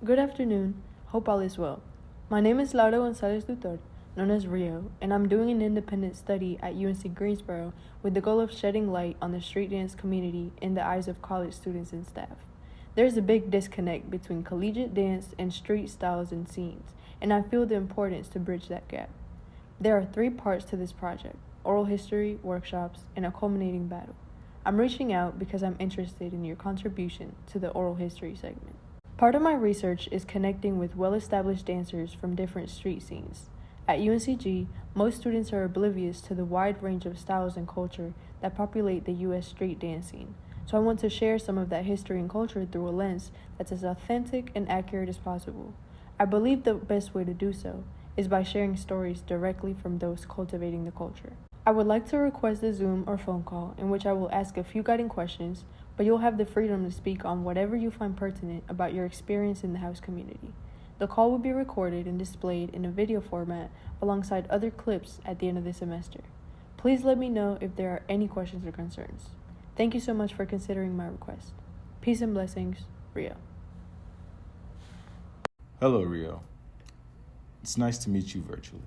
Good afternoon. Hope all is well. My name is Laura Gonzalez Dutor, known as Rio, and I'm doing an independent study at UNC Greensboro with the goal of shedding light on the street dance community in the eyes of college students and staff. There's a big disconnect between collegiate dance and street styles and scenes, and I feel the importance to bridge that gap. There are three parts to this project: oral history, workshops, and a culminating battle. I'm reaching out because I'm interested in your contribution to the oral history segment. Part of my research is connecting with well established dancers from different street scenes. At UNCG, most students are oblivious to the wide range of styles and culture that populate the US street dance scene, so I want to share some of that history and culture through a lens that's as authentic and accurate as possible. I believe the best way to do so is by sharing stories directly from those cultivating the culture. I would like to request a Zoom or phone call in which I will ask a few guiding questions, but you'll have the freedom to speak on whatever you find pertinent about your experience in the house community. The call will be recorded and displayed in a video format alongside other clips at the end of the semester. Please let me know if there are any questions or concerns. Thank you so much for considering my request. Peace and blessings, Rio. Hello, Rio. It's nice to meet you virtually.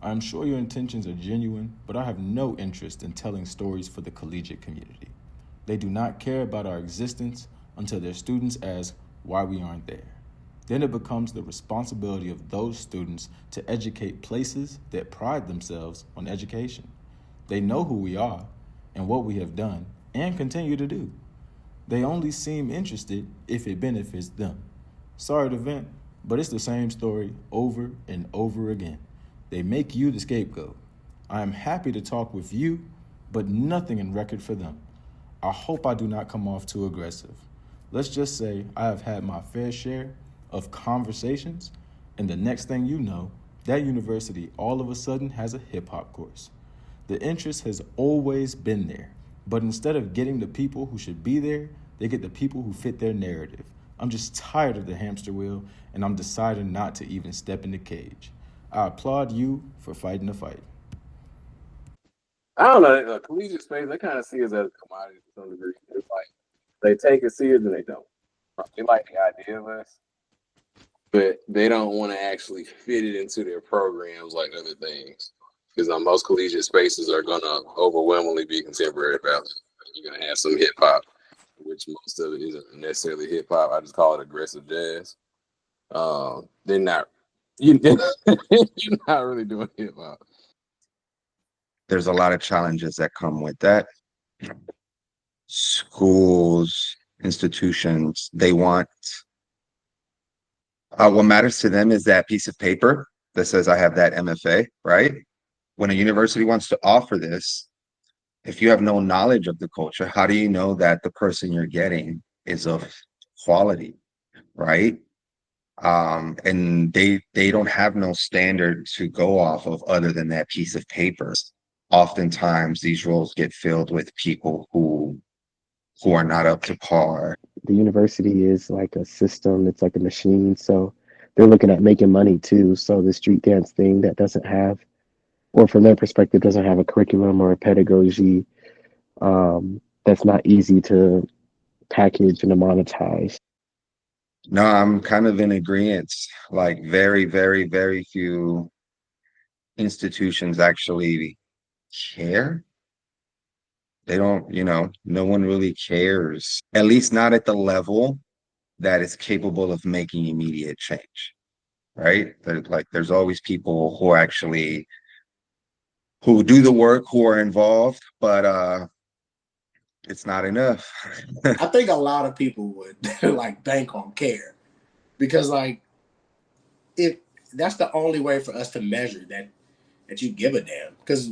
I'm sure your intentions are genuine, but I have no interest in telling stories for the collegiate community. They do not care about our existence until their students ask why we aren't there. Then it becomes the responsibility of those students to educate places that pride themselves on education. They know who we are and what we have done and continue to do. They only seem interested if it benefits them. Sorry to vent, but it's the same story over and over again. They make you the scapegoat. I am happy to talk with you, but nothing in record for them. I hope I do not come off too aggressive. Let's just say I have had my fair share of conversations, and the next thing you know, that university all of a sudden has a hip hop course. The interest has always been there, but instead of getting the people who should be there, they get the people who fit their narrative. I'm just tired of the hamster wheel, and I'm deciding not to even step in the cage. I applaud you for fighting the fight. I don't know. Collegiate space, they kind of see us as a commodity to some degree. It's like they take it serious and they don't. They like the idea of us, but they don't want to actually fit it into their programs like other things. Because most collegiate spaces are going to overwhelmingly be contemporary ballet. You're going to have some hip hop, which most of it isn't necessarily hip hop. I just call it aggressive jazz. They're not, you're not really doing hip hop. There's a lot of challenges that come with that. Schools, institutions, they want what matters to them is that piece of paper that says I have that MFA, right? When a university wants to offer this, if you have no knowledge of the culture, how do you know that the person you're getting is of quality, right? And they don't have no standard to go off of other than that piece of paper. Oftentimes these roles get filled with people who are not up to par. The university is like a system, it's like a machine. So they're looking at making money too. So the street dance thing that doesn't have, or from their perspective, doesn't have a curriculum or a pedagogy, that's not easy to package and to monetize. No, I'm kind of in agreement. Like very, very, very few institutions actually care. They don't, no one really cares, at least not at the level that is capable of making immediate change, right? There's always people who actually who do the work, who are involved, but it's not enough. I think a lot of people would like bank on care because like if that's the only way for us to measure that you give a damn because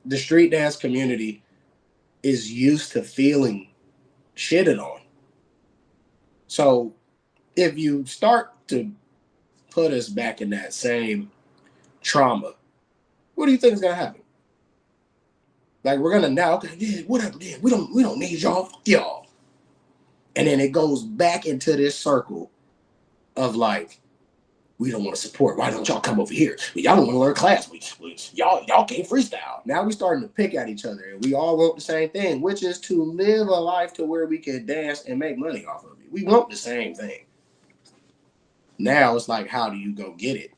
the street dance community is used to feeling shitted on. So if you start to put us back in that same trauma, what do you think is gonna happen? Like we're gonna now, okay, yeah, whatever, yeah, we don't need y'all, fuck y'all. And then it goes back into this circle of like, we don't want to support. Why don't y'all come over here? Y'all don't want to learn class. Y'all can't freestyle. Now we starting to pick at each other, and we all want the same thing, which is to live a life to where we can dance and make money off of it. We want the same thing. Now it's like, how do you go get it?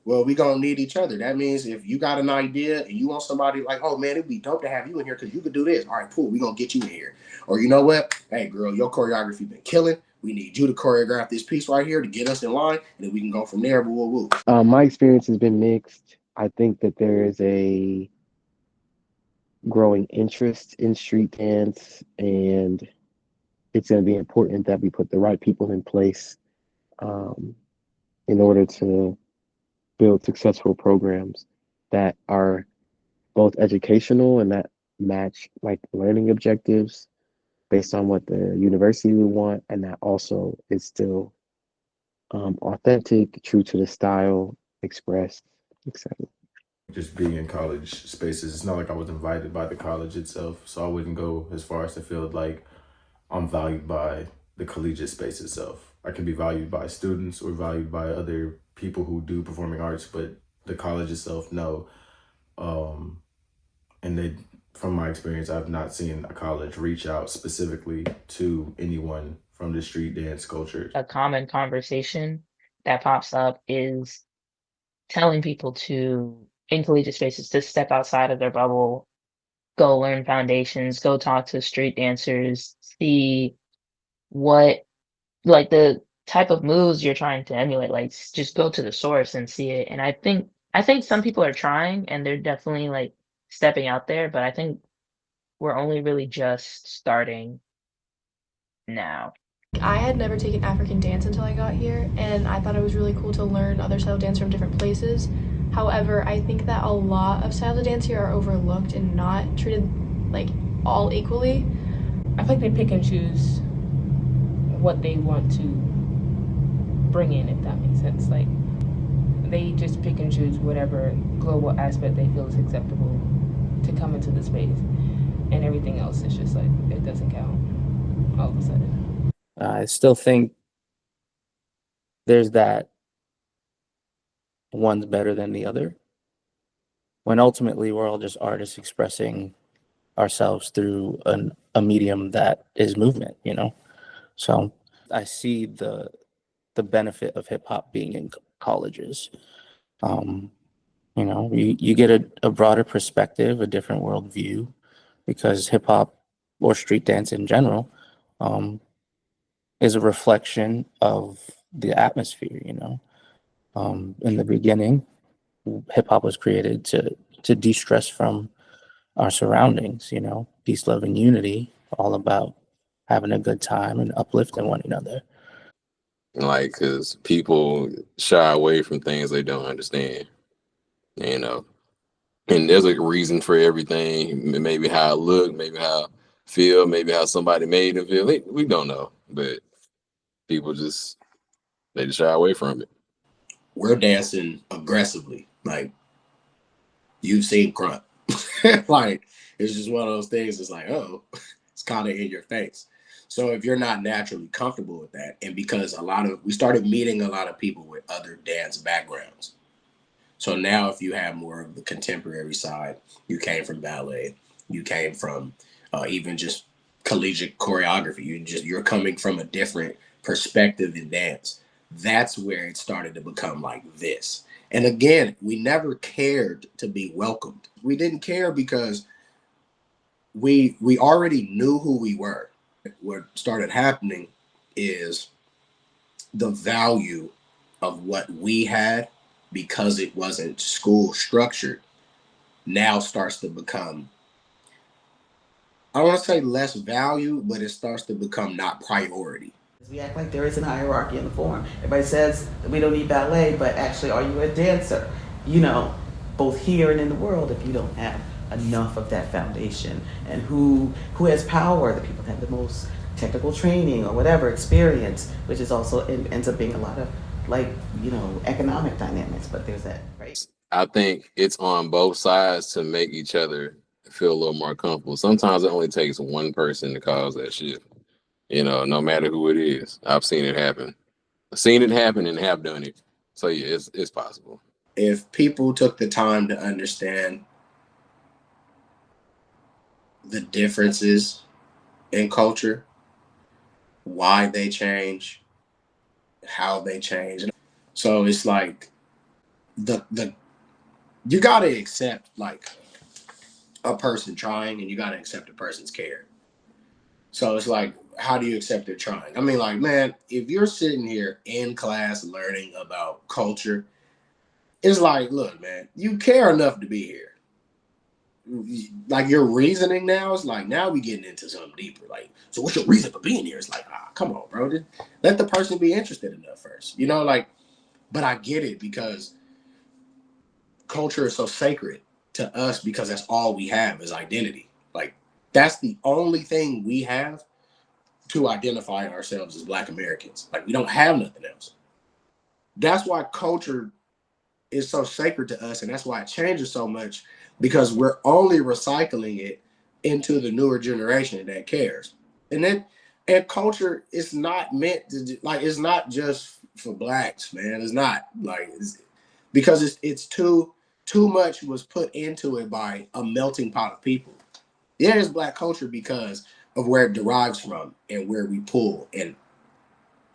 Well, we gonna need each other. That means if you got an idea and you want somebody like, oh man, it'd be dope to have you in here because you could do this. All right, cool. We gonna get you in here. Or you know what? Hey, girl, your choreography been killing. We need you to choreograph this piece right here to get us in line, and then we can go from there. Woo, woo, woo. My experience has been mixed. I think that there is a growing interest in street dance, and it's going to be important that we put the right people in place um, in order to build successful programs that are both educational and that match like learning objectives based on what the university would want, and that also is still authentic, true to the style expressed, etc. Just being in college spaces, it's not like I was invited by the college itself, so I wouldn't go as far as to feel like I'm valued by the collegiate space itself. I can be valued by students or valued by other people who do performing arts, but the college itself, no. Um, and they, from my experience, I've not seen a college reach out specifically to anyone from the street dance culture. A common conversation that pops up is telling people to, in collegiate spaces, to step outside of their bubble, go learn foundations, go talk to street dancers, see what, like the type of moves you're trying to emulate, like just go to the source and see it. And I think some people are trying and they're definitely like stepping out there, but I think we're only really just starting now. I had never taken African dance until I got here, and I thought it was really cool to learn other styles of dance from different places. However, I think that a lot of styles of dance here are overlooked and not treated like all equally. I feel like they pick and choose what they want to bring in, if that makes sense. Like they just pick and choose whatever global aspect they feel is acceptable to come into the space, and everything else is just like it doesn't count all of a sudden. I still think there's that one's better than the other, when ultimately we're all just artists expressing ourselves through a medium that is movement, you know? So I see the benefit of hip hop being in colleges. You know, you get a broader perspective, a different worldview, because hip hop or street dance in general is a reflection of the atmosphere, you know. In the beginning, hip hop was created to de-stress from our surroundings, you know, peace, love, and unity, all about having a good time and uplifting one another. Like, because people shy away from things they don't understand, you know. And there's a reason for everything. Maybe how it look, maybe how it feel, maybe how somebody made them feel. We don't know, but people just shy away from it. We're dancing aggressively. Like you've seen Crump. Like it's just one of those things. It's like, oh, it's kind of in your face. So if you're not naturally comfortable with that, and because we started meeting a lot of people with other dance backgrounds. So now if you have more of the contemporary side, you came from ballet, you came from even just collegiate choreography. You're coming from a different perspective in dance. That's where it started to become like this. And again, we never cared to be welcomed. We didn't care because we already knew who we were. What started happening is the value of what we had, because it wasn't school structured, now starts to become, I don't want to say less value, but it starts to become not priority. We act like there is an hierarchy in the form. Everybody says we don't need ballet, but actually, are you a dancer? You know, both here and in the world, if you don't have enough of that foundation, and who has power, the people that have the most technical training or whatever experience, which is also ends up being a lot of like, you know, economic dynamics, but there's that, right? I think it's on both sides to make each other feel a little more comfortable. Sometimes it only takes one person to cause that shit. You know, no matter who it is. I've seen it happen. I've seen it happen and have done it. So yeah, it's possible. If people took the time to understand the differences in culture, why they change, how they change, So it's like the you gotta accept like a person trying, and you gotta accept a person's care. So it's like, how do you accept they're trying? I mean, like, man, if you're sitting here in class learning about culture, it's like, look, man, you care enough to be here. Like your reasoning now is like, now we getting into something deeper. Like, so what's your reason for being here? It's like, come on, bro. Let the person be interested enough first. You know, like, but I get it because culture is so sacred to us because that's all we have is identity. Like, that's the only thing we have to identify ourselves as Black Americans. Like, we don't have nothing else. That's why culture is so sacred to us, and that's why it changes so much, because we're only recycling it into the newer generation that cares. And culture is not meant to, like, it's not just for Blacks, man. It's not like because it's too much was put into it by a melting pot of people. Yeah, it's Black culture because of where it derives from and where we pull and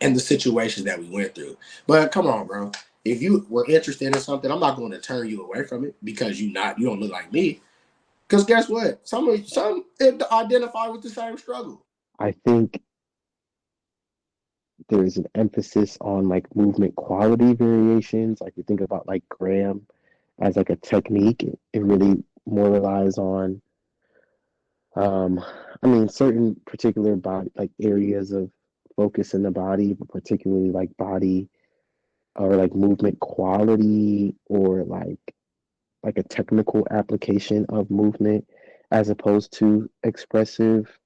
the situations that we went through. But come on, bro. If you were interested in something, I'm not going to turn you away from it because you don't look like me. Because guess what? Some identify with the same struggle. I think there's an emphasis on like movement quality variations. Like you think about like Graham as like a technique. It really more relies on um I mean certain particular body like areas of focus in the body, but particularly like body or like movement quality or like a technical application of movement as opposed to expressive,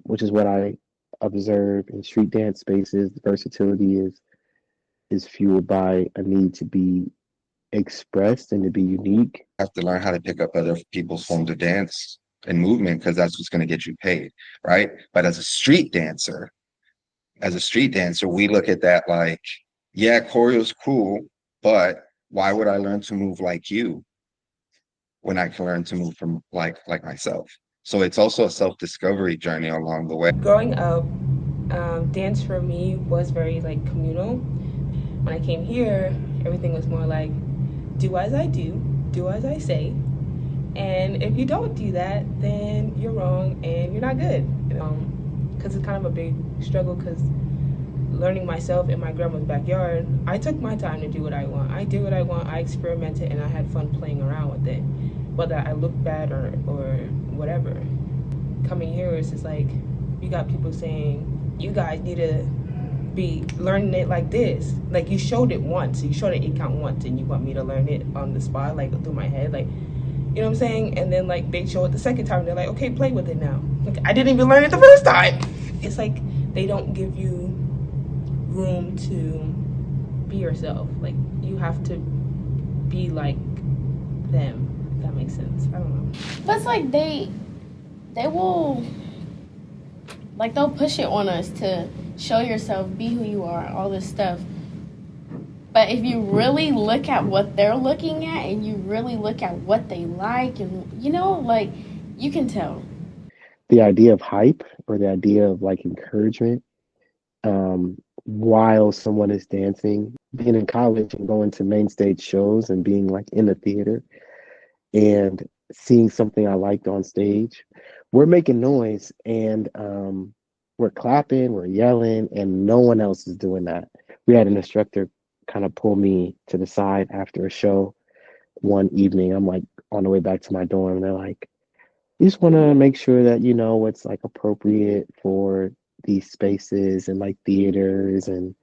which is what I observe in street dance spaces. Versatility is fueled by a need to be expressed and to be unique. Have to learn how to pick up other people's forms of dance and movement because that's what's going to get you paid, right? But as a street dancer, we look at that like, yeah, choreo's cool, but why would I learn to move like you when I can learn to move from like myself? So it's also a self-discovery journey along the way. Growing up, dance for me was very like communal. When I came here, everything was more like do as I do as I say, and if you don't do that, then you're wrong and you're not good. Because it's kind of a big struggle. Because learning myself in my grandma's backyard, I took my time to do what I want. I did what I want. I experimented and I had fun playing around with it, whether I looked bad or whatever. Coming here, it's just like you got people saying you guys need to be learning it like this. Like you showed it once, you showed it 8 count once, and you want me to learn it on the spot, like through my head, like you know what I'm saying? And then like they show it the second time, and they're like, okay, play with it now. Like I didn't even learn it the first time. It's like they don't give you room to be yourself. Like you have to be like them. If that makes sense. I don't know. But it's like they will like they'll push it on us to show yourself, be who you are, all this stuff. But if you really look at what they're looking at and you really look at what they like and like you can tell. The idea of hype or the idea of like encouragement while someone is dancing, being in college and going to main stage shows and being like in the theater and seeing something I liked on stage, we're making noise and we're clapping, we're yelling, and no one else is doing that. We had an instructor kind of pull me to the side after a show one evening. I'm like on the way back to my dorm, and they're like, you just want to make sure that you know what's like appropriate for these spaces and like theaters and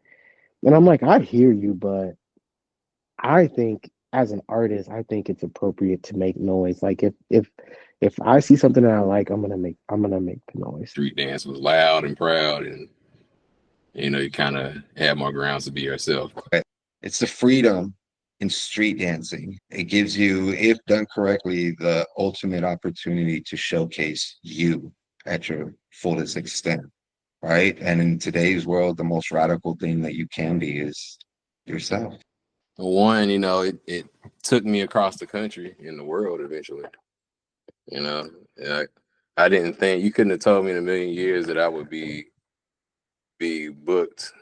I'm like, I hear you, but I think as an artist, I think it's appropriate to make noise. Like if I see something that I like, I'm gonna make the noise. Street dance was loud and proud, and you kind of had more grounds to be yourself. It's the freedom in street dancing. It gives you, if done correctly, the ultimate opportunity to showcase you at your fullest extent, right? And in today's world, the most radical thing that you can be is yourself. One, it took me across the country and the world eventually. I didn't think you couldn't have told me in a million years that I would be booked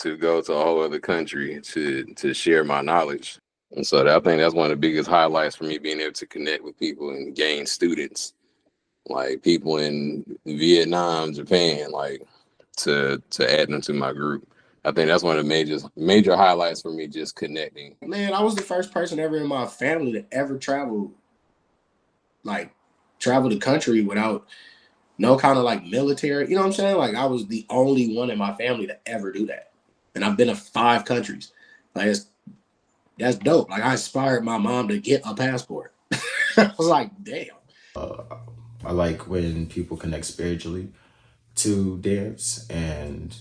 to go to a whole other country to share my knowledge. And so I think that's one of the biggest highlights for me, being able to connect with people and gain students, like people in Vietnam, Japan, like to add them to my group. I think that's one of the major highlights for me, just connecting. Man, I was the first person ever in my family to ever travel the country without no kind of like military. You know what I'm saying? Like I was the only one in my family to ever do that. And I've been to 5 countries. Like that's dope. Like I inspired my mom to get a passport. I was like, damn. I like when people connect spiritually to dance and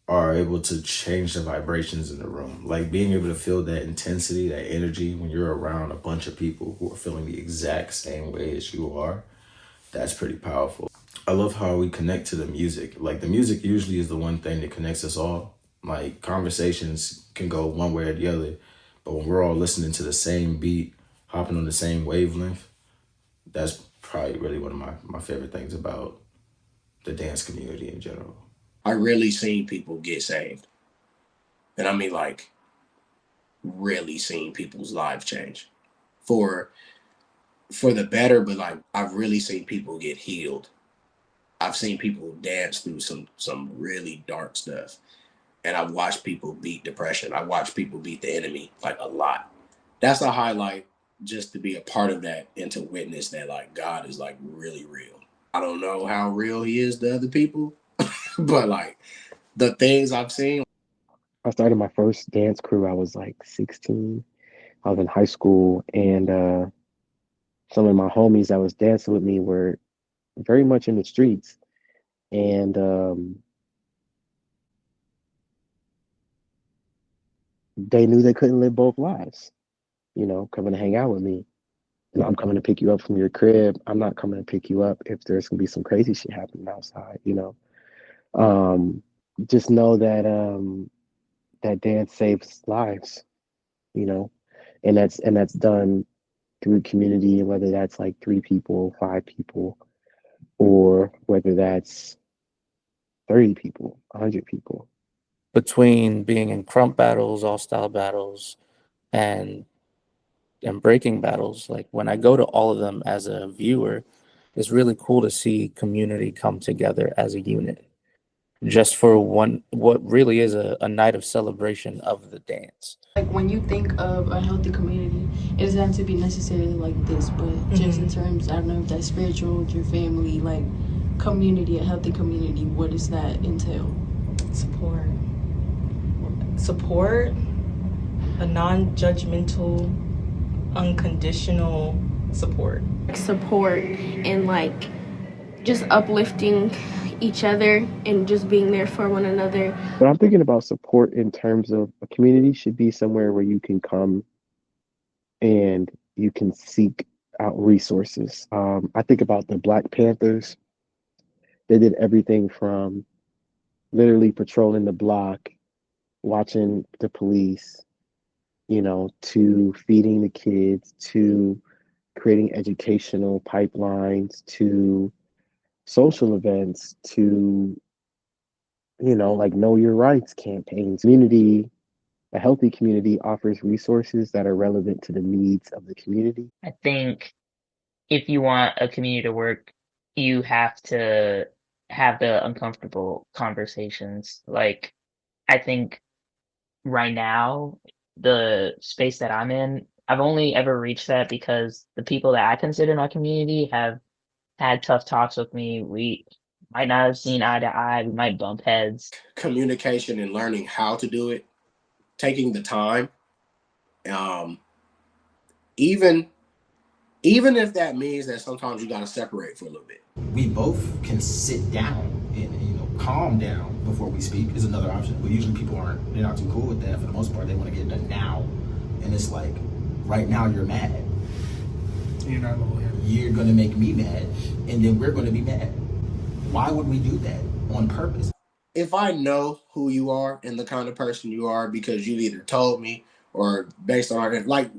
are able to change the vibrations in the room. Like being able to feel that intensity, that energy when you're around a bunch of people who are feeling the exact same way as you are. That's pretty powerful. I love how we connect to the music. Like the music usually is the one thing that connects us all. Like conversations can go one way or the other, but when we're all listening to the same beat, hopping on the same wavelength, that's probably really one of my favorite things about the dance community in general. I really seen people get saved. And I mean like really seen people's lives change for the better, but like I've really seen people get healed. I've seen people dance through some really dark stuff. And I've watched people beat depression. I watched people beat the enemy like a lot. That's a highlight, just to be a part of that and to witness that like God is like really real. I don't know how real he is to other people, but like the things I've seen. I started my first dance crew. I was like 16. I was in high school, and some of my homies that was dancing with me were very much in the streets, and they knew they couldn't live both lives. You know, coming to hang out with me. You know, I'm coming to pick you up from your crib. I'm not coming to pick you up if there's gonna be some crazy shit happening outside. You know, just know that that dance saves lives. You know, and that's done through community, whether that's like 3 people, 5 people, or whether that's 30 people, 100 people. Between being in crump battles, all style battles, and breaking battles, like when I go to all of them as a viewer, it's really cool to see community come together as a unit, just for one, what really is a night of celebration of the dance. Like when you think of a healthy community, it doesn't have to be necessarily like this, but just in terms, I don't know if that's spiritual with your family, like community, a healthy community, what does that entail? Support, a non-judgmental, unconditional support. Support and like just uplifting each other and just being there for one another. But I'm thinking about support in terms of a community should be somewhere where you can come and you can seek out resources. I think about the Black Panthers. They did everything from literally patrolling the block, watching the police, you know, to feeding the kids, to creating educational pipelines, to social events, to, you know, like know your rights campaigns. Community, a healthy community offers resources that are relevant to the needs of the community. I think if you want a community to work, you have to have the uncomfortable conversations. Like, I think right now, the space that I'm in, I've only ever reached that because the people that I consider my community have had tough talks with me. We might not have seen eye to eye. We might bump heads. Communication and learning how to do it, taking the time, even if that means that sometimes you got to separate for a little bit. We both can sit down and calm down before we speak is another option. But usually people they're not too cool with that for the most part. They want to get it done now, and it's like right now you're mad. You're gonna make me mad, and then we're gonna be mad. Why would we do that on purpose? If I know who you are and the kind of person you are because you either told me or based on our, like,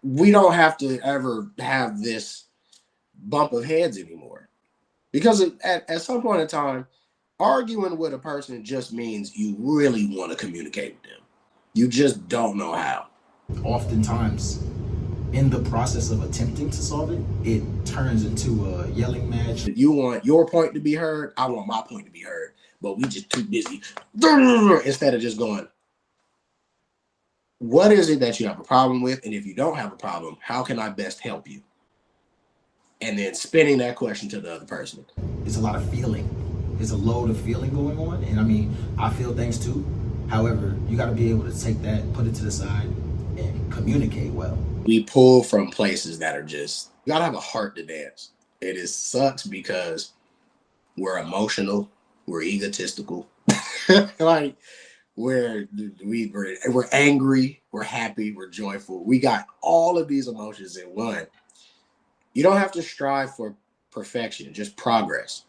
we don't have to ever have this bump of heads anymore. Because at some point in time, arguing with a person just means you really want to communicate with them. You just don't know how. Oftentimes, in the process of attempting to solve it, it turns into a yelling match. You want your point to be heard, I want my point to be heard, but we just too busy instead of just going, what is it that you have a problem with? And if you don't have a problem, how can I best help you? And then spinning that question to the other person. It's a lot of feeling. It's a load of feeling going on. And I mean, I feel things too. However, you got to be able to take that, put it to the side, and communicate well. We pull from places that are just, you got to have a heart to dance. It is sucks because we're emotional, we're egotistical. Like, we're angry, we're happy, we're joyful. We got all of these emotions in one. You don't have to strive for perfection, just progress.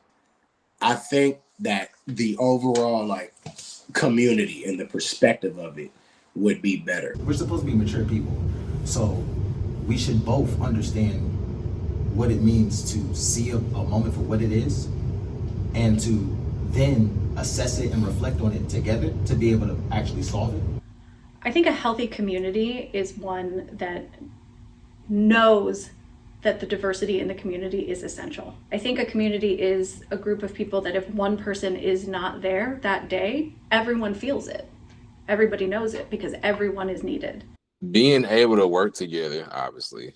I think that the overall like community and the perspective of it would be better. We're supposed to be mature people, so we should both understand what it means to see a moment for what it is, and to then assess it and reflect on it together to be able to actually solve it. I think a healthy community is one that knows that the diversity in the community is essential. I think a community is a group of people that if one person is not there that day, everyone feels it. Everybody knows it because everyone is needed. Being able to work together, obviously,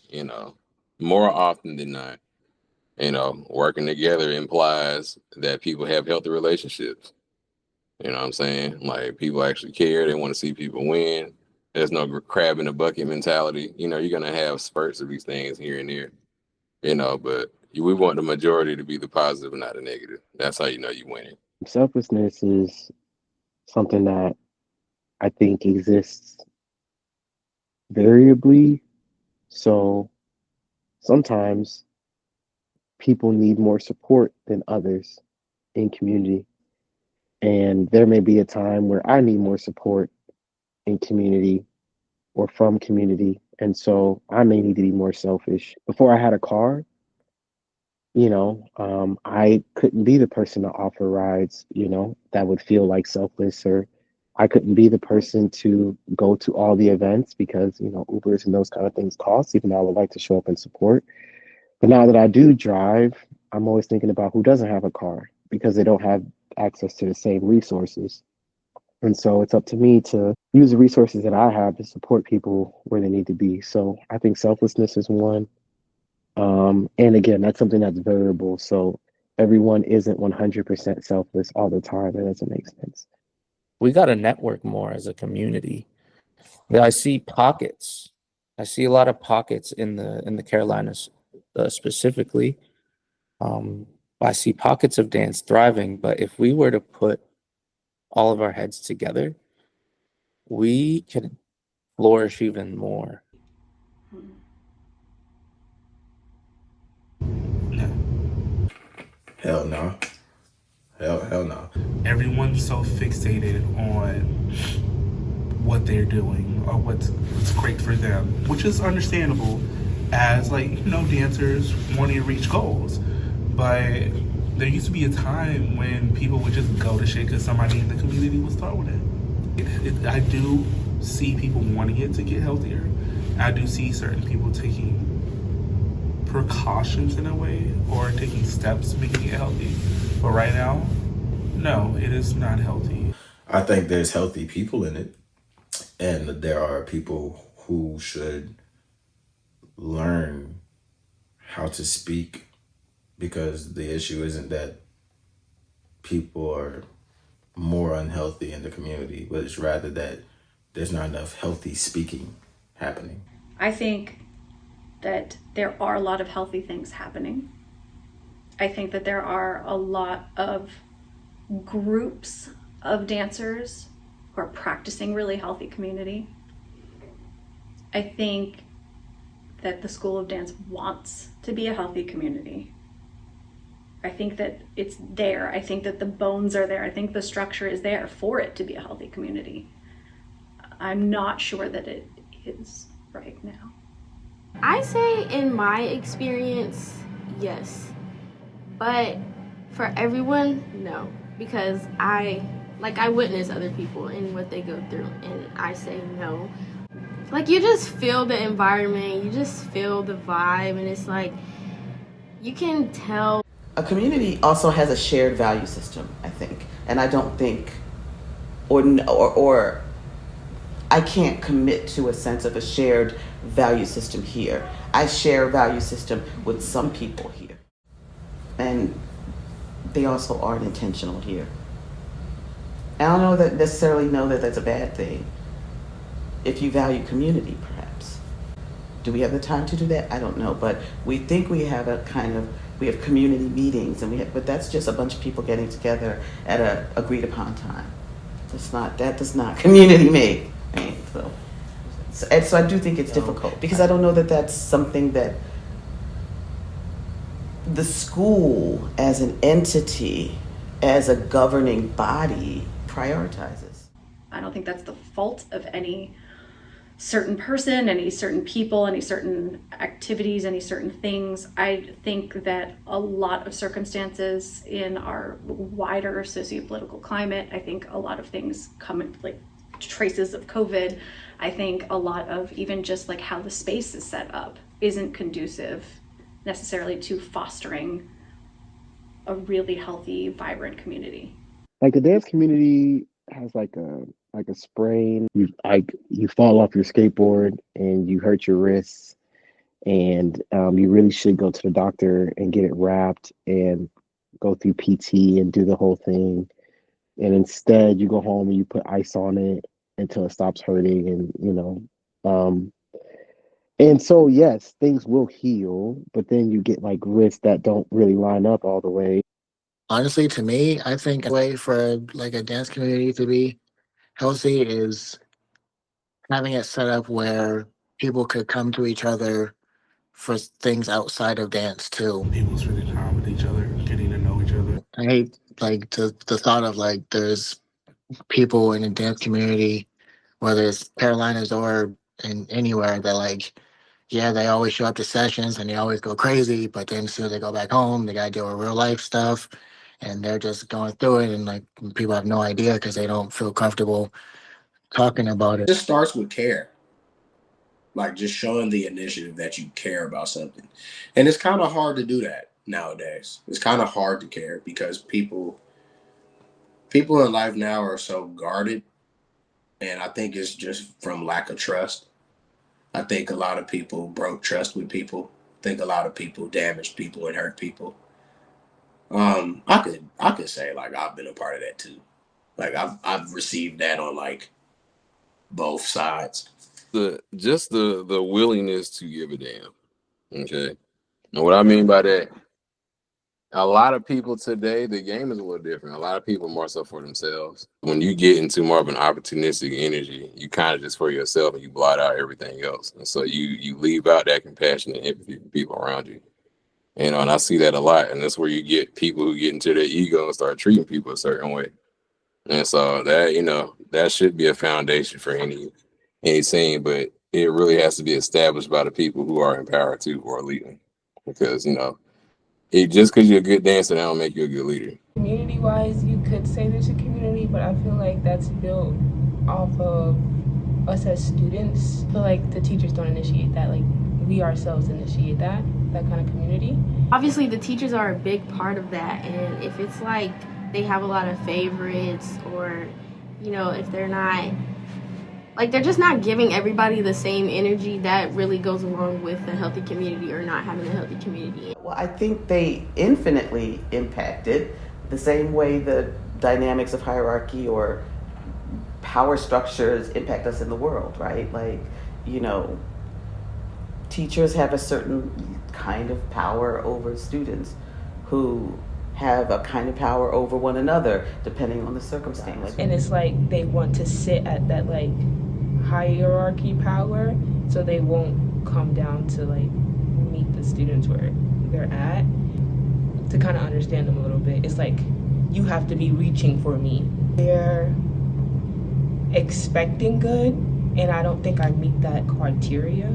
more often than not, working together implies that people have healthy relationships. You know what I'm saying? Like, people actually care. They want to see people win. There's no crab in the bucket mentality. You're going to have spurts of these things here and there, but we want the majority to be the positive and not the negative. That's how you know you're winning. Selflessness is something that I think exists variably. So sometimes people need more support than others in community. And there may be a time where I need more support in community or from community. And so I may need to be more selfish. Before I had a car, I couldn't be the person to offer rides, that would feel like selfless, or I couldn't be the person to go to all the events because, Ubers and those kind of things cost, even though I would like to show up and support. But now that I do drive, I'm always thinking about who doesn't have a car because they don't have access to the same resources. And so it's up to me to use the resources that I have to support people where they need to be. So I think selflessness is one. And again, that's something that's variable. So everyone isn't 100% selfless all the time. That doesn't make sense. We got to network more as a community. I see pockets. I see a lot of pockets in the Carolinas specifically. I see pockets of dance thriving, but if we were to put all of our heads together, we could flourish even more. Hell no. Hell no. Everyone's so fixated on what they're doing or what's great for them, which is understandable as dancers wanting to reach goals. But there used to be a time when people would just go to shit because somebody in the community was throwing it. I do see people wanting it to get healthier. I do see certain people taking precautions in a way or taking steps making it healthy. But right now, no, it is not healthy. I think there's healthy people in it, and there are people who should learn how to speak, because the issue isn't that people are more unhealthy in the community, but it's rather that there's not enough healthy speaking happening. I think that there are a lot of healthy things happening. I think that there are a lot of groups of dancers who are practicing really healthy community. I think that the School of Dance wants to be a healthy community. I think that it's there. I think that the bones are there. I think the structure is there for it to be a healthy community. I'm not sure that it is right now. I say in my experience, yes. But for everyone, no. because I witness other people and what they go through, and I say no. Like, you just feel the environment, you just feel the vibe, and it's like, you can tell. A community also has a shared value system, I think. And I don't think, or I can't commit to a sense of a shared value system here. I share a value system with some people here. And they also aren't intentional here. I don't necessarily know that that's a bad thing. If you value community, perhaps. Do we have the time to do that? I don't know, but we think we have we have community meetings, but that's just a bunch of people getting together at a agreed upon time. That does not community make. Right? So I do think it's difficult because I don't know that that's something that the school as an entity, as a governing body, prioritizes. I don't think that's the fault of any certain person, any certain people, any certain activities, any certain things. I think that a lot of circumstances in our wider sociopolitical climate, I think a lot of things come in, like traces of COVID. I think a lot of even just like how the space is set up isn't conducive necessarily to fostering a really healthy, vibrant community. Like the dance community has like a sprain. You fall off your skateboard and you hurt your wrists, and you really should go to the doctor and get it wrapped and go through PT and do the whole thing. And instead, you go home and you put ice on it until it stops hurting, and so yes, things will heal, but then you get like wrists that don't really line up all the way. Honestly, to me, I think a way for like a dance community to be healthy is having it set up where people could come to each other for things outside of dance too. People spending time with each other, getting to know each other. I hate like the thought of like there's people in the dance community, whether it's Carolinas or in anywhere, that like, yeah, they always show up to sessions and they always go crazy, but then as soon as they go back home, they gotta deal with real life stuff, and they're just going through it, and like people have no idea because they don't feel comfortable talking about it. It just starts with care. Like just showing the initiative that you care about something. And it's kind of hard to do that nowadays. It's kind of hard to care because people in life now are so guarded. And I think it's just from lack of trust. I think a lot of people broke trust with people. I think a lot of people damaged people and hurt people. I could say like I've been a part of that too. Like I've received that on like both sides. The willingness to give a damn. Okay. And what I mean by that, a lot of people today, the game is a little different. A lot of people more so for themselves. When you get into more of an opportunistic energy, you kind of just for yourself and you blot out everything else. And so you leave out that compassion and empathy for people around you. And I see that a lot. And that's where you get people who get into their ego and start treating people a certain way. And so that should be a foundation for any scene, but it really has to be established by the people who are in power too, who are leading. Because, just because you're a good dancer, that don't make you a good leader. Community-wise, you could say there's a community, but I feel like that's built off of us as students. I feel like the teachers don't initiate that. Like, we ourselves initiate that kind of community. Obviously, the teachers are a big part of that, and if it's like they have a lot of favorites, or, if they're not, like they're just not giving everybody the same energy, that really goes along with a healthy community or not having a healthy community. Well, I think they infinitely impacted the same way the dynamics of hierarchy or power structures impact us in the world, right? Like, teachers have a certain kind of power over students who have a kind of power over one another, depending on the circumstance. And it's like they want to sit at that like hierarchy power, so they won't come down to like meet the students where they're at, to kind of understand them a little bit. It's like you have to be reaching for me. They're expecting good, and I don't think I meet that criteria.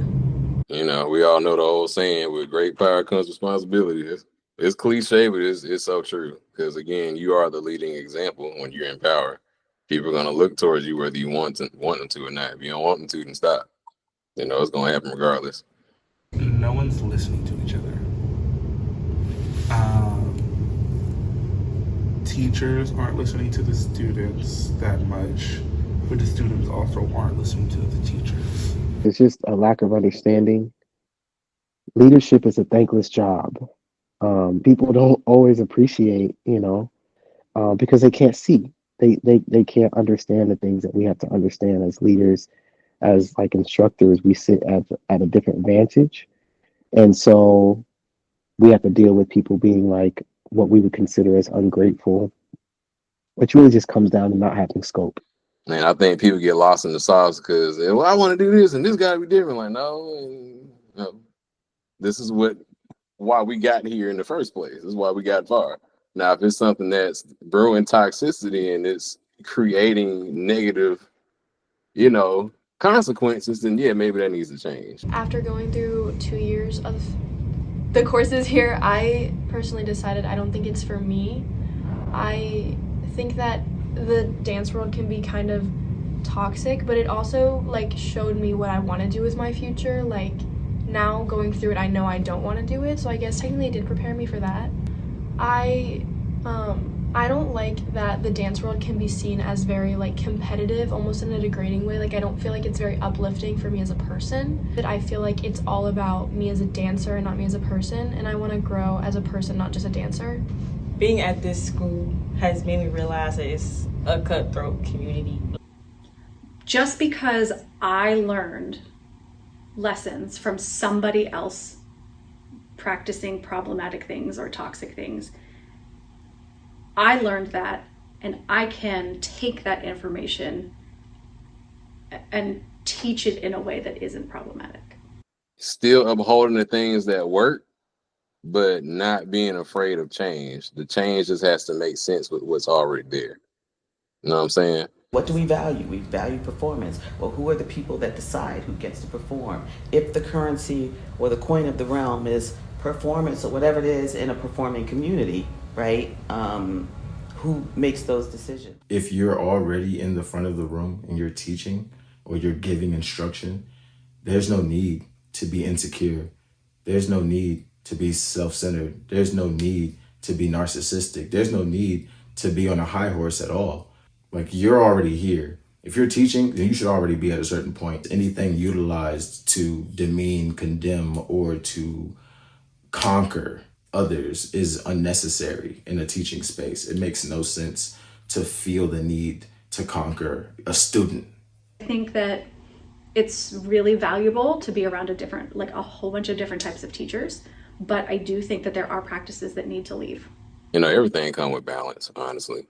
We all know the old saying, with great power comes responsibility. It's cliche, but it's so true. Because again, you are the leading example when you're in power. People are gonna look towards you whether you want them to or not. If you don't want them to, then stop. It's gonna happen regardless. No one's listening to each other. Teachers aren't listening to the students that much, but the students also aren't listening to the teachers. It's just a lack of understanding. Leadership is a thankless job. People don't always appreciate, because they can't see. They can't understand the things that we have to understand as leaders, as like instructors. We sit at a different vantage, and so we have to deal with people being like what we would consider as ungrateful, which really just comes down to not having scope. Man, I think people get lost in the sauce because I want to do this and this got to be different. Like, no, this is why we got here in the first place. This is why we got far. Now, if it's something that's brewing toxicity and it's creating negative, consequences, then yeah, maybe that needs to change. After going through 2 years of the courses here, I personally decided I don't think it's for me. I think that the dance world can be kind of toxic, but it also showed me what I want to do with my future. Now going through it, I know I don't want to do it, so I guess technically it did prepare me for that. I don't like that the dance world can be seen as very competitive, almost in a degrading way. I don't feel like it's very uplifting for me as a person. But I feel like it's all about me as a dancer and not me as a person, and I want to grow as a person, not just a dancer. Being at this school has made me realize that it's a cutthroat community. Just because I learned lessons from somebody else practicing problematic things or toxic things, I learned that, and I can take that information and teach it in a way that isn't problematic. Still upholding the things that work, but not being afraid of change. The change just has to make sense with what's already there. You know what I'm saying? What do we value? We value performance. Well, who are the people that decide who gets to perform? If the currency or the coin of the realm is performance or whatever it is in a performing community, right? Who makes those decisions? If you're already in the front of the room and you're teaching or you're giving instruction, there's no need to be insecure. There's no need to be self-centered. There's no need to be narcissistic. There's no need to be on a high horse at all. You're already here. If you're teaching, then you should already be at a certain point. Anything utilized to demean, condemn, or to conquer others is unnecessary in a teaching space. It makes no sense to feel the need to conquer a student. I think that it's really valuable to be around a whole bunch of different types of teachers, but I do think that there are practices that need to leave. Everything comes with balance, honestly.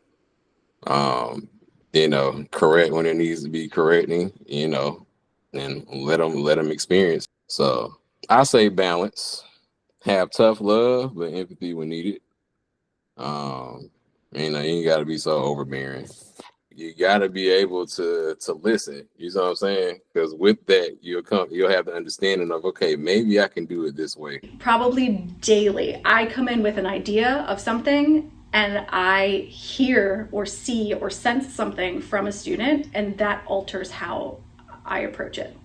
Correct when it needs to be correcting, and let them experience. So I say balance. Have tough love, but empathy when needed. You ain't got to be so overbearing. You got to be able to listen. You know what I'm saying? Because with that, you'll have the understanding of, okay, maybe I can do it this way. Probably daily, I come in with an idea of something, and I hear or see or sense something from a student, and that alters how I approach it.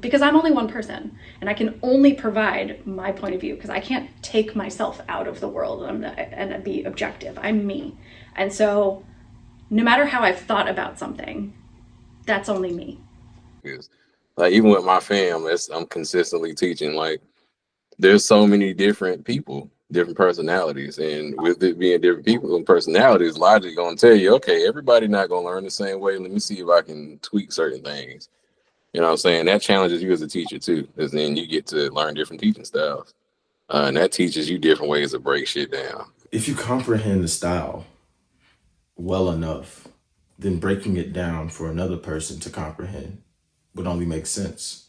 Because I'm only one person and I can only provide my point of view, because I can't take myself out of the world and be objective. I'm me. And so no matter how I've thought about something, that's only me. Even with my fam, I'm consistently teaching. There's so many different people, different personalities, and with it being different people and personalities, logic gonna tell you, okay, everybody not gonna learn the same way. Let me see if I can tweak certain things. You know what I'm saying? That challenges you as a teacher too, because then you get to learn different teaching styles. And that teaches you different ways to break shit down. If you comprehend the style well enough, then breaking it down for another person to comprehend would only make sense.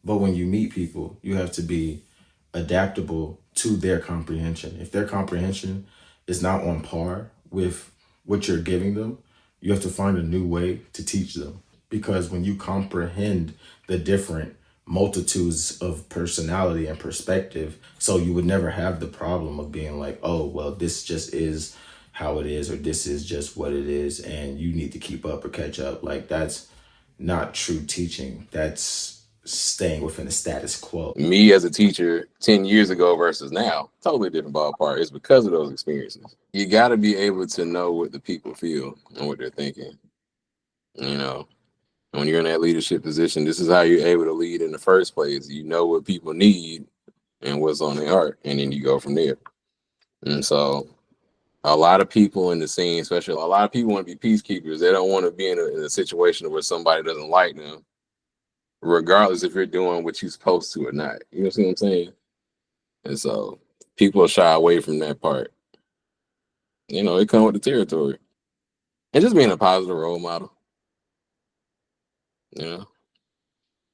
But when you meet people, you have to be adaptable to their comprehension. If their comprehension is not on par with what you're giving them, you have to find a new way to teach them. Because when you comprehend the different multitudes of personality and perspective. So you would never have the problem of being like, oh, well, this just is how it is, or this is just what it is, and you need to keep up or catch up. Like, that's not true teaching. That's staying within the status quo. Me as a teacher 10 years ago versus now, totally different ballpark. It's because of those experiences. You got to be able to know what the people feel and what they're thinking. You know, when you're in that leadership position, this is how you're able to lead in the first place. You know what people need and what's on their heart, and then you go from there. And so a lot of people in the scene, especially a lot of people want to be peacekeepers. They don't want to be in a situation where somebody doesn't like them, regardless if you're doing what you're supposed to or not. You know what I'm saying? And so people are shy away from that part. You know, it comes with the territory. And just being a positive role model. You know,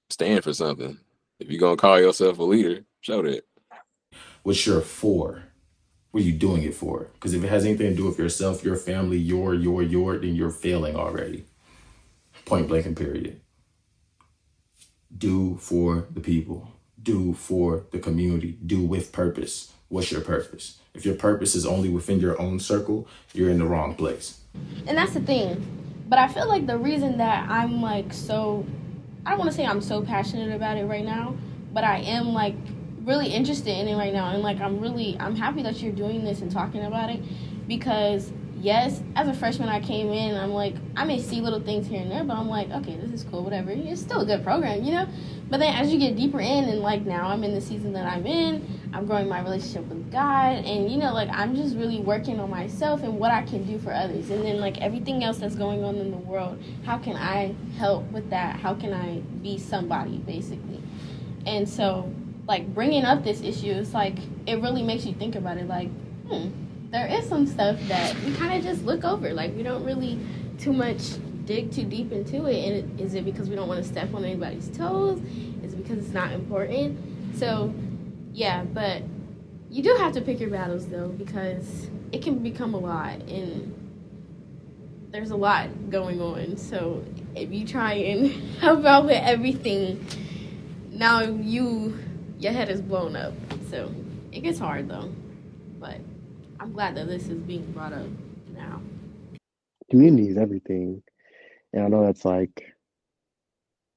stand for something. If you're going to call yourself a leader, show that. What you're for. What are you doing it for? Because if it has anything to do with yourself, your family, your, then you're failing already. Point blank and period. Do for the people. Do for the community. Do with purpose. What's your purpose? If your purpose is only within your own circle, you're in the wrong place. And that's the thing. But I feel like the reason that I'm like so, I don't want to say I'm so passionate about it right now, but I am like really interested in it right now. And like I'm happy that you're doing this and talking about it, because yes, as a freshman I came in, I'm like, I may see little things here and there, but I'm like, okay, this is cool, whatever. It's still a good program, you know? But then as you get deeper in, and like now I'm in the season that I'm in, I'm growing my relationship with God, and you know, like I'm just really working on myself and what I can do for others. And then like everything else that's going on in the world, how can I help with that? How can I be somebody, basically? And so like bringing up this issue, it's like it really makes you think about it, like, there is some stuff that we kind of just look over. Like, we don't really too much dig too deep into it. And is it because we don't want to step on anybody's toes? Is it because it's not important? So, yeah, but you do have to pick your battles, though, because it can become a lot. And there's a lot going on. So if you try and help out with everything, now your head is blown up. So it gets hard, though. But I'm glad that this is being brought up now. Community is everything. And I know that's like,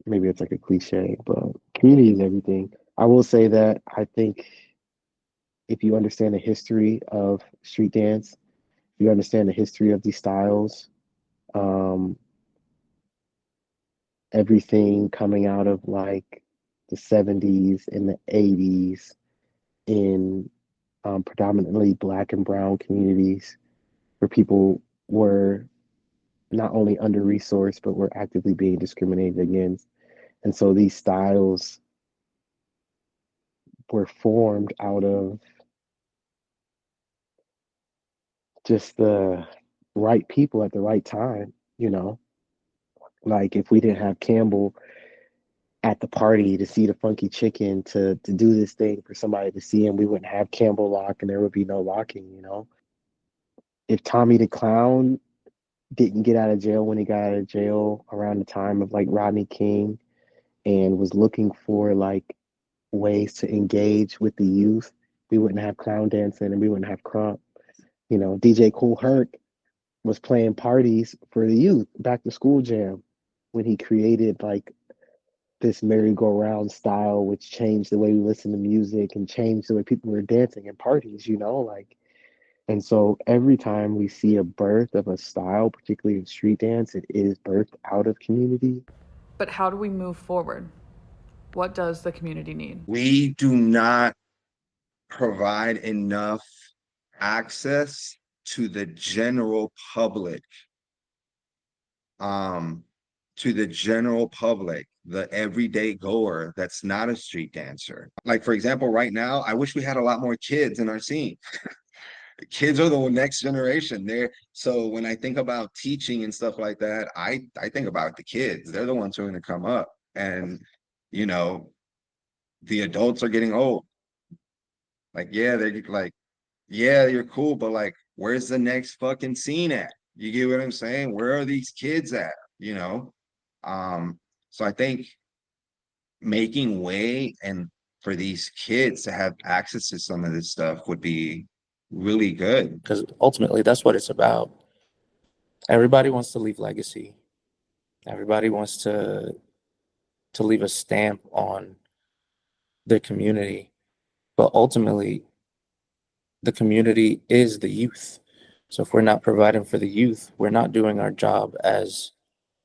maybe it's like a cliche, but community is everything. I will say that I think if you understand the history of street dance, if you understand the history of these styles, um, everything coming out of like the 70s and the 80s in predominantly Black and brown communities where people were not only under resourced, but were actively being discriminated against. And so these styles were formed out of just the right people at the right time, you know? Like if we didn't have Campbell at the party to see the funky chicken to do this thing for somebody to see, and we wouldn't have Campbell lock and there would be no locking, you know? If Tommy the Clown didn't get out of jail when he got out of jail around the time of like Rodney King and was looking for like ways to engage with the youth, we wouldn't have clown dancing and we wouldn't have crump. You know, DJ Kool Herc was playing parties for the youth, back to school jam, when he created like this merry-go-round style, which changed the way we listen to music and changed the way people were dancing in parties, you know, like. And so every time we see a birth of a style, particularly in street dance, it is birthed out of community. But how do we move forward? What does the community need? We do not provide enough access to the general public. To the general public, the everyday goer that's not a street dancer. Like, for example, right now, I wish we had a lot more kids in our scene. Kids are the next generation. So when I think about teaching and stuff like that, I think about the kids. They're the ones who are going to come up, and you know, the adults are getting old. Like, yeah, they're like, yeah, you're cool, but like, where's the next fucking scene at? You get what I'm saying? Where are these kids at? You know? So I think making way and for these kids to have access to some of this stuff would be really good. Because ultimately, that's what it's about. Everybody wants to leave legacy. Everybody wants to leave a stamp on their community. But ultimately, the community is the youth. So if we're not providing for the youth, we're not doing our job as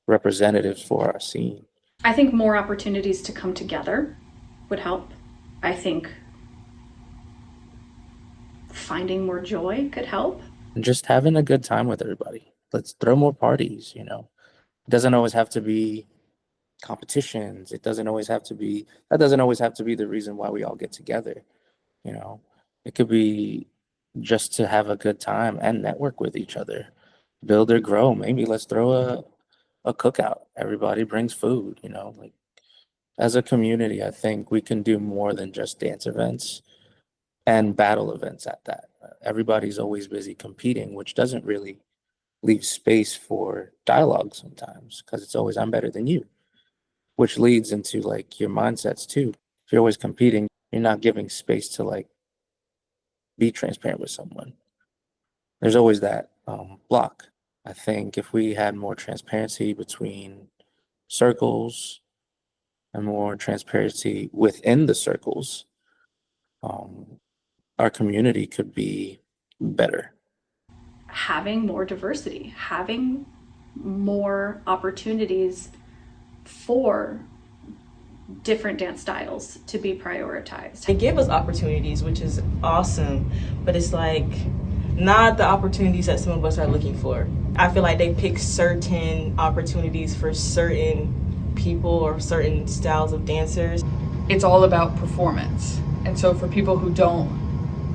representatives for our scene. I think more opportunities to come together would help. I think finding more joy could help. And just having a good time with everybody. Let's throw more parties, you know. It doesn't always have to be competitions. That doesn't always have to be the reason why we all get together, you know. It could be just to have a good time and network with each other, build or grow. Maybe let's throw a cookout. Everybody brings food, you know. Like, as a community, I think we can do more than just dance events and battle events at that. Everybody's always busy competing, which doesn't really leave space for dialogue sometimes, because it's always I'm better than you, which leads into like your mindsets too. If you're always competing, you're not giving space to like be transparent with someone. There's always that block. I think if we had more transparency between circles and more transparency within the circles, our community could be better. Having more diversity, having more opportunities for different dance styles to be prioritized. They give us opportunities, which is awesome, but it's like not the opportunities that some of us are looking for. I feel like they pick certain opportunities for certain people or certain styles of dancers. It's all about performance. And so for people who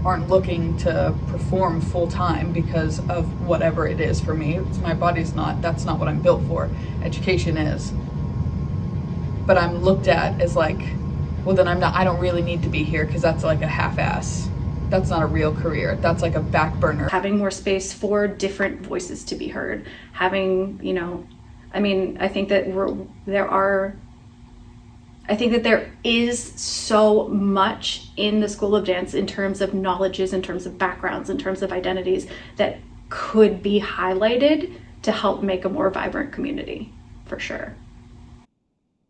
aren't looking to perform full time because of whatever it is, for me, my body's that's not what I'm built for. Education is. But I'm looked at as like, well, then I don't really need to be here because that's like a half-ass. That's not a real career. That's like a back burner. Having more space for different voices to be heard. Having, I think that there is so much in the School of Dance in terms of knowledges, in terms of backgrounds, in terms of identities that could be highlighted to help make a more vibrant community, for sure.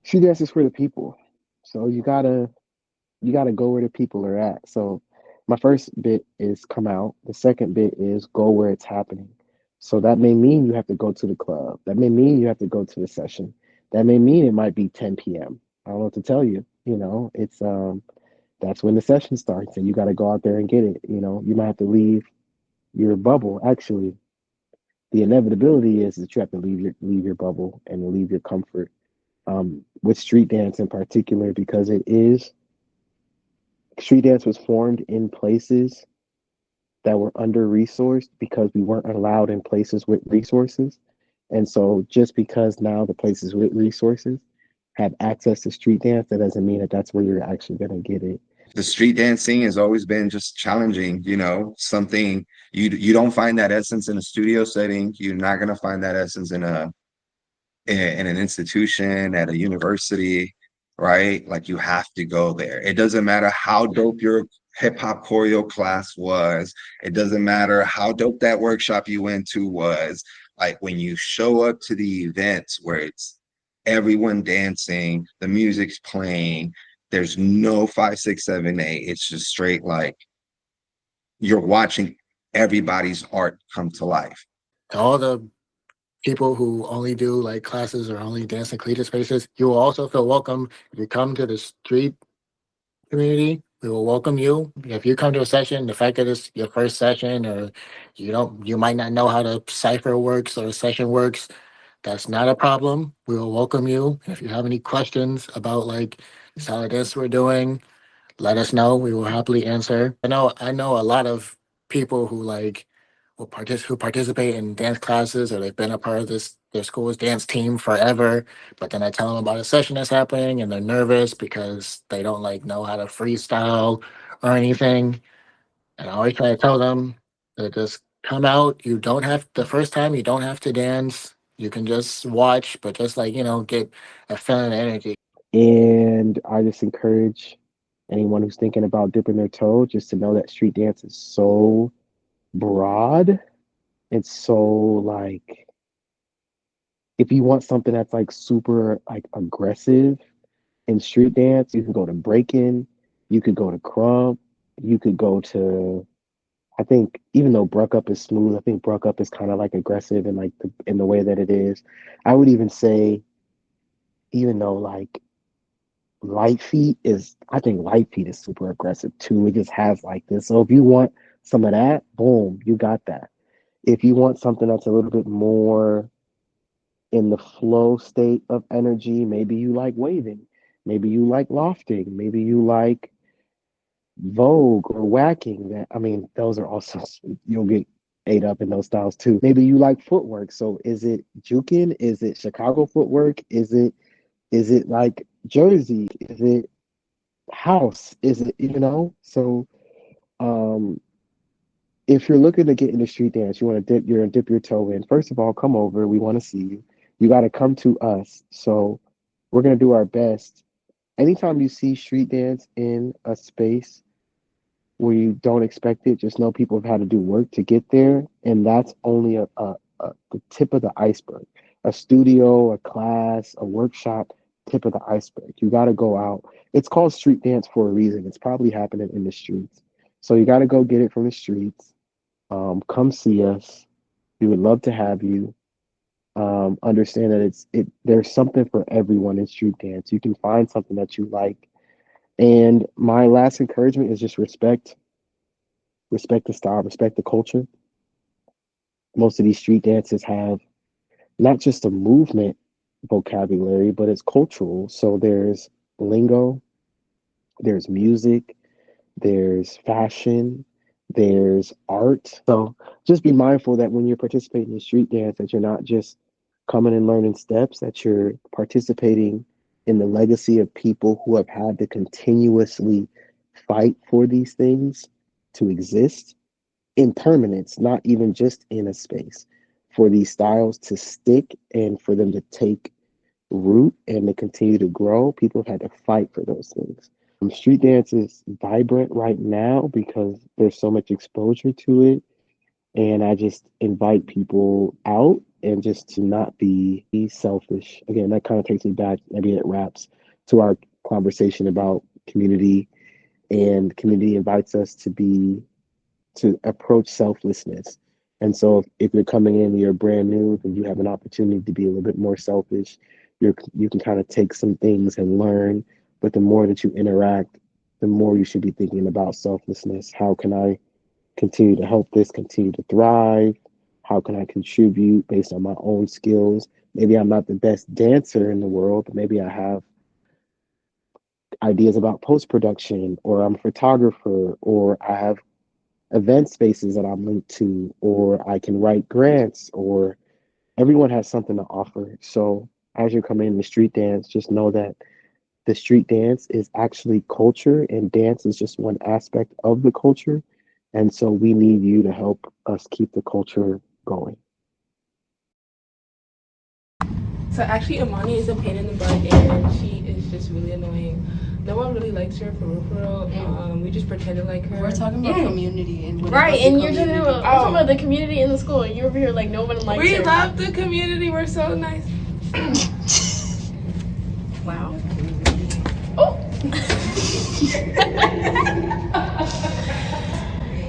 Street dance is for the people, so you gotta go where the people are at. So my first bit is come out. The second bit is go where it's happening. So that may mean you have to go to the club. That may mean you have to go to the session. That may mean it might be 10 p.m. I don't know what to tell you. It's that's when the session starts, and you got to go out there and get it. You might have to leave your bubble. Actually, the inevitability is that you have to leave your bubble and leave your comfort. With street dance in particular, because street dance was formed in places that were under resourced because we weren't allowed in places with resources. And so just because now the places with resources have access to street dance, that doesn't mean that that's where you're actually going to get it. The street dancing has always been just challenging, something you don't find that essence in a studio setting. You're not going to find that essence in an institution, at a university, right? Like, you have to go there. It doesn't matter how dope your hip hop choreo class was. It doesn't matter how dope that workshop you went to was. Like, when you show up to the events where it's everyone dancing, the music's playing, there's no 5, 6, 7, 8. It's just straight, like, you're watching everybody's art come to life. All the people who only do like classes or only dance in collegiate spaces, you will also feel welcome if you come to the street community. We will welcome you. If you come to a session, the fact that it's your first session, or you might not know how the cipher works or the session works, that's not a problem. We will welcome you. If you have any questions about like the style of dance we're doing, let us know. We will happily answer. I know a lot of people who who participate in dance classes, or they've been a part of their school's dance team forever. But then I tell them about a session that's happening, and they're nervous because they don't know how to freestyle or anything. And I always try to tell them that just come out. The first time you don't have to dance. You can just watch, but just get a feeling of energy. And I just encourage anyone who's thinking about dipping their toe just to know that street dance is so broad. It's so like, if you want something that's like super like aggressive in street dance, you can go to breaking, you could go to crump, you could go to, I think even though Bruck Up is smooth, I think Bruck Up is kind of like aggressive in like in the way that it is. I would even say, even though like Light Feet is, I think Light Feet is super aggressive too. It just has like this. So if you want some of that, boom, you got that. If you want something that's a little bit more in the flow state of energy, maybe you like waving, maybe you like lofting, maybe you like Vogue or whacking. That, I mean, those are also, you'll get ate up in those styles too. Maybe you like footwork. So is it juking? Is it Chicago footwork? Is it like Jersey? Is it house? Is it, you know? So um if you're looking to get into street dance, you want to dip your toe in. First of all, come over. We want to see you. You got to come to us. So we're gonna do our best. Anytime you see street dance in a space where you don't expect it, just know people have had to do work to get there, and that's only the tip of the iceberg. A studio, a class, a workshop, tip of the iceberg. You got to go out. It's called street dance for a reason. It's probably happening in the streets. So you got to go get it from the streets. Come see us. We would love to have you. Understand that there's something for everyone in street dance. You can find something that you like. And my last encouragement is just respect the style, respect the culture. Most of these street dances have not just a movement vocabulary, but it's cultural. So there's lingo, there's music, there's fashion, there's art. So just be mindful that when you're participating in street dance, that you're not just coming and learning steps, that you're participating in the legacy of people who have had to continuously fight for these things to exist in permanence, not even just in a space, for these styles to stick and for them to take root and to continue to grow. People have had to fight for those things. Street dance is vibrant right now because there's so much exposure to it. And I just invite people out and just to not be selfish. Again, that kind of takes me back, maybe it wraps to our conversation about community. And community invites us to approach selflessness. And so if you're coming in, you're brand new, then you have an opportunity to be a little bit more selfish. You can kind of take some things and learn, but the more that you interact, the more you should be thinking about selflessness. How can I continue to help this continue to thrive? How can I contribute based on my own skills? Maybe I'm not the best dancer in the world, but maybe I have ideas about post-production, or I'm a photographer, or I have event spaces that I'm linked to, or I can write grants, or everyone has something to offer. So as you're coming into street dance, just know that the street dance is actually culture, and dance is just one aspect of the culture. And so we need you to help us keep the culture going. So actually, Imani is a pain in the butt, and she is just really annoying. No one really likes her for real. We just pretend to like her. We're talking about community and right, and you're talking about the community in the school, and you're over here like no one likes her. We love the community. We're so nice. Wow. Oh.